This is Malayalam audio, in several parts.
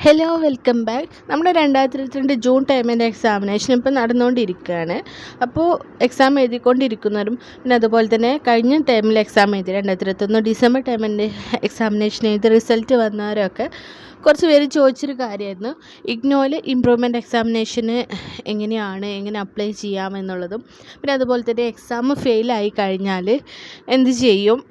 Hello welcome back. നമ്മുടെ 2022 ജൂൺ ടൈമിൻ്റെ എക്സാമിനേഷൻ ഇപ്പോൾ നടന്നുകൊണ്ടിരിക്കുകയാണ്. അപ്പോൾ എക്സാം എഴുതിക്കൊണ്ടിരിക്കുന്നവരും പിന്നെ അതുപോലെ തന്നെ കഴിഞ്ഞ ടൈമിൽ എക്സാം എഴുതി 2021 ഡിസംബർ ടൈമിൻ്റെ എക്സാമിനേഷൻ എഴുതി റിസൾട്ട് വന്നവരൊക്കെ കുറച്ച് പേര് ചോദിച്ചൊരു കാര്യമായിരുന്നു, ഇഗ്നോയിൽ ഇമ്പ്രൂവ്മെൻറ്റ് എക്സാമിനേഷന് എങ്ങനെ അപ്ലൈ ചെയ്യാമെന്നുള്ളതും പിന്നെ അതുപോലെ തന്നെ എക്സാം ഫെയിലായി കഴിഞ്ഞാൽ എന്ത് ചെയ്യും,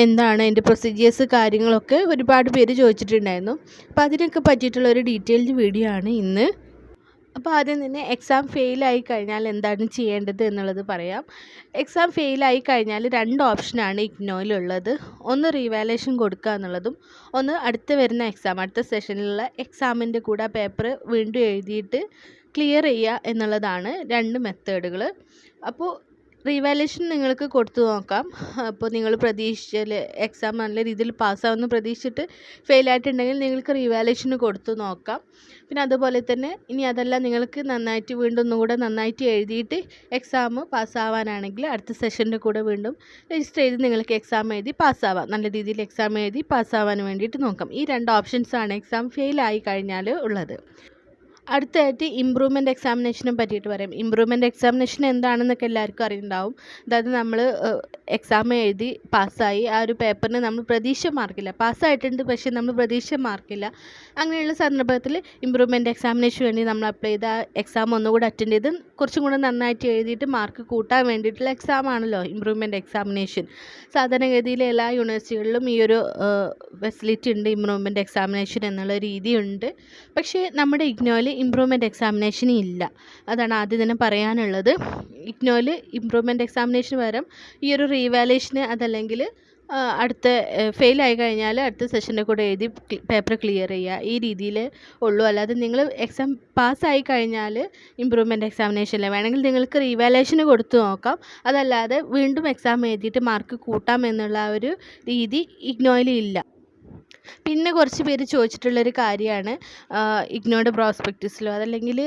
എന്താണ് അതിൻ്റെ പ്രൊസീജിയേഴ്സ് കാര്യങ്ങളൊക്കെ ഒരുപാട് പേര് ചോദിച്ചിട്ടുണ്ടായിരുന്നു. അപ്പോൾ അതിനൊക്കെ പറ്റിയിട്ടുള്ള ഒരു ഡീറ്റെയിൽഡ് വീഡിയോ ആണ് ഇന്ന്. അപ്പോൾ ആദ്യം തന്നെ എക്സാം ഫെയിലായി കഴിഞ്ഞാൽ എന്താണ് ചെയ്യേണ്ടത് എന്നുള്ളത് പറയാം. എക്സാം ഫെയിലായി കഴിഞ്ഞാൽ 2 ഓപ്ഷനാണ് ഇഗ്നോയിലുള്ളത്. ഒന്ന് റീവാലുവേഷൻ കൊടുക്കുക എന്നുള്ളതും ഒന്ന് അടുത്ത വരുന്ന അടുത്ത സെഷനിലുള്ള എക്സാമിൻ്റെ കൂടെ പേപ്പർ വീണ്ടും എഴുതിയിട്ട് ക്ലിയർ ചെയ്യുക എന്നുള്ളതാണ് 2 മെത്തേഡുകൾ. അപ്പോൾ റീവാലുവേഷൻ നിങ്ങൾക്ക് കൊടുത്തു നോക്കാം. അപ്പോൾ നിങ്ങൾ പ്രതീക്ഷിച്ചാൽ എക്സാം നല്ല രീതിയിൽ പാസ്സാവുമെന്ന് പ്രതീക്ഷിച്ചിട്ട് ഫെയിലായിട്ടുണ്ടെങ്കിൽ നിങ്ങൾക്ക് റീവാലുവേഷന് കൊടുത്തു നോക്കാം. പിന്നെ അതുപോലെ തന്നെ ഇനി അതല്ല നിങ്ങൾക്ക് നന്നായിട്ട് വീണ്ടും ഒന്നുകൂടെ നന്നായിട്ട് എഴുതിയിട്ട് എക്സാം പാസ്സാവാനാണെങ്കിൽ അടുത്ത സെഷൻ്റെ കൂടെ വീണ്ടും രജിസ്റ്റർ ചെയ്ത് നിങ്ങൾക്ക് എക്സാം എഴുതി പാസ്സാവാം. നല്ല രീതിയിൽ എക്സാം എഴുതി പാസ്സാവാൻ വേണ്ടിയിട്ട് നോക്കാം. ഈ 2 ഓപ്ഷൻസാണ് എക്സാം ഫെയിലായി കഴിഞ്ഞാൽ ഉള്ളത്. അടുത്തതായിട്ട് ഇമ്പ്രൂവ്മെൻറ്റ് എക്സാമിനേഷനെ പറ്റിയിട്ട് പറയാം. ഇമ്പ്രൂവ്മെൻറ്റ് എക്സാമിനേഷൻ എന്താണെന്നൊക്കെ എല്ലാവർക്കും അറിയുന്നുണ്ടാവും. അതായത് നമ്മൾ എക്സാം എഴുതി പാസ്സായി, ആ ഒരു പേപ്പറിന് നമ്മൾ പ്രതീക്ഷ മാർക്കില്ല, പാസ്സായിട്ടുണ്ട് പക്ഷേ നമ്മൾ പ്രതീക്ഷ മാർക്കില്ല. അങ്ങനെയുള്ള സന്ദർഭത്തിൽ ഇമ്പ്രൂവ്മെൻറ്റ് എക്സാമിനേഷന് വേണ്ടി നമ്മൾ അപ്ലൈ ചെയ്ത എക്സാം ഒന്നുകൂടെ അറ്റൻഡ് ചെയ്ത് കുറച്ചും കൂടെ നന്നായിട്ട് എഴുതിയിട്ട് മാർക്ക് കൂട്ടാൻ വേണ്ടിയിട്ടുള്ള എക്സാം ആണല്ലോ ഇമ്പ്രൂവ്മെൻറ്റ് എക്സാമിനേഷൻ. സാധാരണഗതിയിൽ എല്ലാ യൂണിവേഴ്സിറ്റികളിലും ഈ ഒരു ഫെസിലിറ്റി ഉണ്ട്, ഇമ്പ്രൂവ്മെൻറ്റ് എക്സാമിനേഷൻ എന്നുള്ള രീതിയുണ്ട്. പക്ഷേ നമ്മുടെ ഇഗ്നോയിൽ ഇമ്പ്രൂവ്മെൻറ്റ് എക്സാമിനേഷൻ ഇല്ല. അതാണ് ആദ്യം തന്നെ പറയാനുള്ളത്. ഇഗ്നോയിൽ ഇമ്പ്രൂവ്മെൻറ്റ് എക്സാമിനേഷന് പകരം ഈ ഒരു റീവാലുവേഷന് അതല്ലെങ്കിൽ അടുത്ത ഫെയിലായി കഴിഞ്ഞാൽ അടുത്ത സെഷൻ്റെ കൂടെ എഴുതി പേപ്പർ ക്ലിയർ ചെയ്യുക, ഈ രീതിയിൽ ഉള്ളൂ. അല്ലാതെ നിങ്ങൾ എക്സാം പാസ്സായി കഴിഞ്ഞാൽ ഇമ്പ്രൂവ്മെൻറ്റ് എക്സാമിനേഷനിൽ വേണമെങ്കിൽ നിങ്ങൾക്ക് റീവാലുവേഷന് കൊടുത്തു നോക്കാം. അതല്ലാതെ വീണ്ടും എക്സാം എഴുതിയിട്ട് മാർക്ക് കൂട്ടാം എന്നുള്ള ഒരു രീതി ഇഗ്നോയിൽ ഇല്ല. പിന്നെ കുറച്ച് പേര് ചോദിച്ചിട്ടുള്ളൊരു കാര്യമാണ്, ഇഗ്നോയുടെ പ്രോസ്പെക്ടസിലോ അതല്ലെങ്കിൽ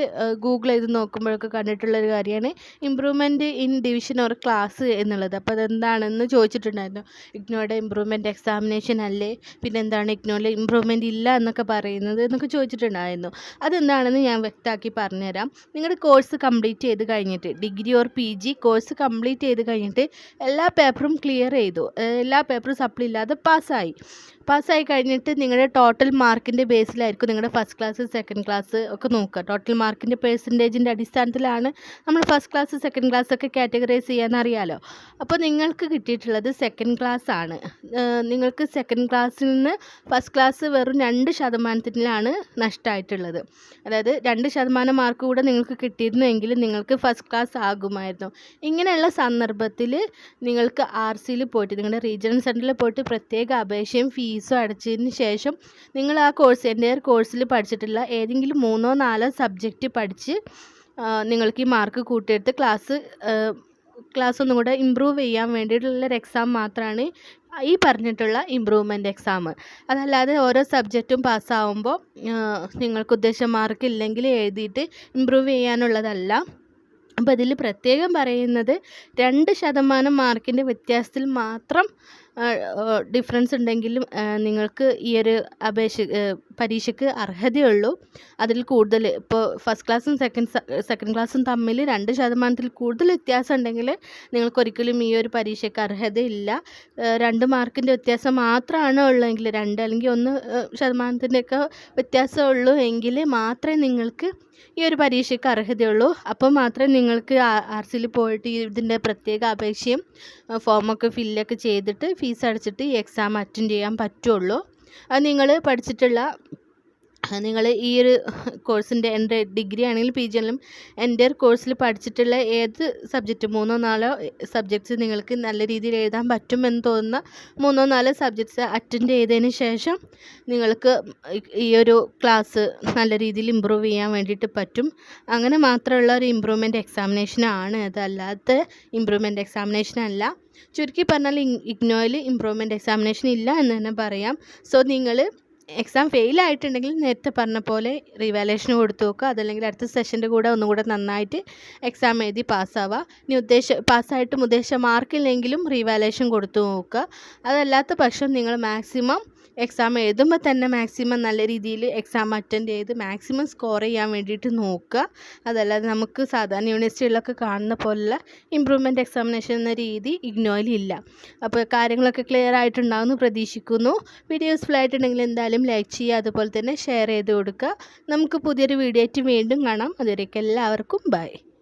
ഗൂഗിൾ ചെയ്ത് നോക്കുമ്പോഴൊക്കെ കണ്ടിട്ടുള്ളൊരു കാര്യമാണ് improvement in division or class എന്നുള്ളത്. അപ്പോൾ അതെന്താണെന്ന് ചോദിച്ചിട്ടുണ്ടായിരുന്നു. ഇഗ്നോയുടെ ഇമ്പ്രൂവ്മെൻറ്റ് എക്സാമിനേഷൻ അല്ലേ, പിന്നെ എന്താണ് ഇഗ്നോയിൽ ഇമ്പ്രൂവ്മെൻറ്റ് ഇല്ല എന്നൊക്കെ പറയുന്നത് എന്നൊക്കെ ചോദിച്ചിട്ടുണ്ടായിരുന്നു. അതെന്താണെന്ന് ഞാൻ വ്യക്തമാക്കി പറഞ്ഞുതരാം. നിങ്ങളുടെ കോഴ്സ് കംപ്ലീറ്റ് ചെയ്ത് കഴിഞ്ഞിട്ട് degree or PG course complete ചെയ്ത് കഴിഞ്ഞിട്ട് എല്ലാ പേപ്പറും ക്ലിയർ ചെയ്തു, എല്ലാ പേപ്പറും സപ്ലി ഇല്ലാതെ പാസ്സായി കഴിഞ്ഞിട്ട് നിങ്ങളുടെ ടോട്ടൽ മാർക്കിൻ്റെ ബേസിലായിരിക്കും നിങ്ങളുടെ ഫസ്റ്റ് ക്ലാസ് സെക്കൻഡ് ക്ലാസ് ഒക്കെ നോക്കുക. ടോട്ടൽ മാർക്കിൻ്റെ പെർസെൻറ്റേജിൻ്റെ അടിസ്ഥാനത്തിലാണ് നമ്മൾ ഫസ്റ്റ് ക്ലാസ് സെക്കൻഡ് ക്ലാസ് ഒക്കെ കാറ്റഗറൈസ് ചെയ്യാനറിയാലോ. അപ്പോൾ നിങ്ങൾക്ക് കിട്ടിയിട്ടുള്ളത് സെക്കൻഡ് ക്ലാസ് ആണ്. നിങ്ങൾക്ക് സെക്കൻഡ് ക്ലാസ്സിൽ നിന്ന് ഫസ്റ്റ് ക്ലാസ് വെറും 2% നഷ്ടമായിട്ടുള്ളത്. അതായത് 2% മാർക്ക് കൂടെ നിങ്ങൾക്ക് കിട്ടിയിരുന്നെങ്കിൽ നിങ്ങൾക്ക് ഫസ്റ്റ് ക്ലാസ് ആകുമായിരുന്നു. ഇങ്ങനെയുള്ള സന്ദർഭത്തിൽ നിങ്ങൾക്ക് RCയിൽ പോയിട്ട് നിങ്ങളുടെ റീജിയണൽ സെൻറ്ററിൽ പോയിട്ട് പ്രത്യേക അപേക്ഷയും ഫീസും അടച്ചതിന് ശേഷം നിങ്ങൾ ആ കോഴ്സിൽ പഠിച്ചിട്ടുള്ള ഏതെങ്കിലും 3-4 സബ്ജക്റ്റ് പഠിച്ച് നിങ്ങൾക്ക് ഈ മാർക്ക് കൂട്ടിയെടുത്ത് ക്ലാസ് ഒന്നും കൂടെ ഇമ്പ്രൂവ് ചെയ്യാൻ വേണ്ടിയിട്ടുള്ളൊരു എക്സാം മാത്രമാണ് ഈ പറഞ്ഞിട്ടുള്ള ഇമ്പ്രൂവ്മെൻറ്റ് എക്സാം. അതല്ലാതെ ഓരോ സബ്ജക്റ്റും പാസ്സാവുമ്പോൾ നിങ്ങൾക്ക് ഉദ്ദേശിച്ച മാർക്ക് ഇല്ലെങ്കിൽ എഴുതിയിട്ട് ഇമ്പ്രൂവ് ചെയ്യാനുള്ളതല്ല. അപ്പോൾ ഇതിൽ പ്രത്യേകം പറയുന്നത് 2% മാർക്കിൻ്റെ വ്യത്യാസത്തിൽ മാത്രം ഡിഫറൻസ് ഉണ്ടെങ്കിലും നിങ്ങൾക്ക് ഈ ഒരു പരീക്ഷയ്ക്ക് അർഹതയുള്ളൂ. അതിൽ കൂടുതൽ ഇപ്പോൾ ഫസ്റ്റ് ക്ലാസ്സും സെക്കൻഡ് ക്ലാസ്സും തമ്മിൽ 2% കൂടുതൽ വ്യത്യാസം ഉണ്ടെങ്കിൽ നിങ്ങൾക്കൊരിക്കലും ഈ ഒരു പരീക്ഷയ്ക്ക് അർഹതയില്ല. 2 മാർക്കിൻ്റെ വ്യത്യാസം മാത്രമാണ് ഉള്ളതെങ്കിൽ 2 അല്ലെങ്കിൽ 1%ഒക്കെ വ്യത്യാസമുള്ളൂ എങ്കിൽ മാത്രമേ നിങ്ങൾക്ക് ഈ ഒരു പരീക്ഷയ്ക്ക് അർഹതയുള്ളൂ. അപ്പോൾ മാത്രമേ നിങ്ങൾക്ക് RCയിൽ പോയിട്ട് ഇതിൻ്റെ പ്രത്യേക അപേക്ഷയും ഫോമൊക്കെ ഫില്ലൊക്കെ ചെയ്തിട്ട് ഫീസ് അടച്ചിട്ട് ഈ എക്സാം അറ്റൻഡ് ചെയ്യാൻ പറ്റുള്ളൂ. അത് നിങ്ങൾ ഈ ഒരു കോഴ്സിൻ്റെ എൻ്റെ ഡിഗ്രി ആണെങ്കിലും PG ആണെങ്കിലും എൻ്റെ കോഴ്സിൽ പഠിച്ചിട്ടുള്ള ഏത് സബ്ജക്റ്റ് 3-4 സബ്ജക്ട്സ് നിങ്ങൾക്ക് നല്ല രീതിയിൽ എഴുതാൻ പറ്റുമെന്ന് തോന്നുന്ന 3-4 സബ്ജക്ട്സ് അറ്റൻഡ് ചെയ്തതിന് ശേഷം നിങ്ങൾക്ക് ഈ ഒരു ക്ലാസ് നല്ല രീതിയിൽ ഇമ്പ്രൂവ് ചെയ്യാൻ വേണ്ടിയിട്ട് പറ്റും. അങ്ങനെ മാത്രമുള്ള ഒരു ഇമ്പ്രൂവ്മെൻറ്റ് എക്സാമിനേഷനാണ് അത്, അല്ലാത്ത ഇമ്പ്രൂവ്മെൻറ്റ് എക്സാമിനേഷൻ അല്ല. ചുരുക്കി പറഞ്ഞാൽ ഇഗ്നോയിൽ ഇമ്പ്രൂവ്മെൻറ്റ് എക്സാമിനേഷൻ ഇല്ല എന്ന് തന്നെ പറയാം. സോ നിങ്ങൾ എക്സാം ഫെയിലായിട്ടുണ്ടെങ്കിൽ നേരത്തെ പറഞ്ഞ പോലെ റീവാലുവേഷന് കൊടുത്തു നോക്കുക. അതല്ലെങ്കിൽ അടുത്ത സെഷൻ്റെ കൂടെ ഒന്നുകൂടെ നന്നായിട്ട് എക്സാം എഴുതി പാസ്സാവുക. ഇനി പാസ്സായിട്ടും ഉദ്ദേശിച്ച മാർക്കില്ലെങ്കിലും റീവാലുവേഷൻ കൊടുത്തു നോക്കുക. അതല്ലാത്ത പക്ഷം നിങ്ങൾ മാക്സിമം എക്സാം എഴുതുമ്പോൾ തന്നെ മാക്സിമം നല്ല രീതിയിൽ എക്സാം അറ്റൻഡ് ചെയ്ത് മാക്സിമം സ്കോർ ചെയ്യാൻ വേണ്ടിയിട്ട് നോക്കുക. അതല്ലാതെ നമുക്ക് സാധാരണ യൂണിവേഴ്സിറ്റികളിലൊക്കെ കാണുന്ന പോലുള്ള ഇമ്പ്രൂവ്മെൻറ്റ് എക്സാമിനേഷൻ എന്ന രീതി ഇഗ്നോയിൽ ഇല്ല. അപ്പോൾ കാര്യങ്ങളൊക്കെ ക്ലിയർ ആയിട്ടുണ്ടാകുമെന്ന് പ്രതീക്ഷിക്കുന്നു. വീഡിയോ യൂസ്ഫുൾ ആയിട്ടുണ്ടെങ്കിൽ എന്തായാലും ലൈക്ക് ചെയ്യുക, അതുപോലെ തന്നെ ഷെയർ ചെയ്ത് കൊടുക്കുക. നമുക്ക് പുതിയൊരു വീഡിയോ ആയിട്ട് വീണ്ടും കാണാം. അതുവരേക്കും എല്ലാവർക്കും ബൈ.